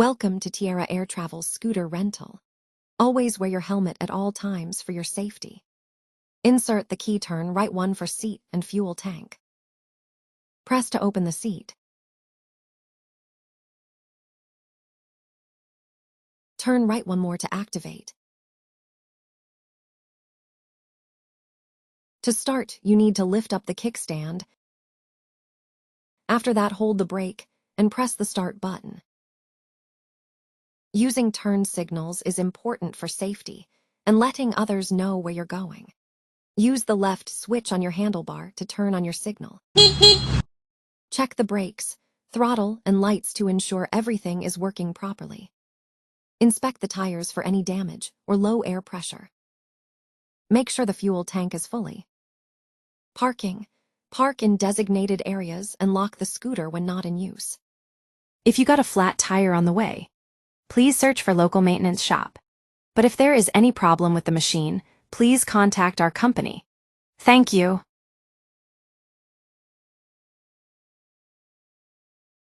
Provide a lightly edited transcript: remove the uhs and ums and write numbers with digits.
Welcome to Tierra Air Travel's scooter rental. Always wear your helmet at all times for your safety. Insert the key turn right one for seat and fuel tank. Press to open the seat. Turn right one more to activate. To start, you need to lift up the kickstand. After that, hold the brake and press the start button. Using turn signals is important for safety and letting others know where you're going. Use the left switch on your handlebar to turn on your signal. Check the brakes, throttle, and lights to ensure everything is working properly. Inspect the tires for any damage or low air pressure. Make sure the fuel tank is fully. Parking. Park in designated areas and lock the scooter when not in use. If you got a flat tire on the way, please search for local maintenance shop. But if there is any problem with the machine, please contact our company. Thank you.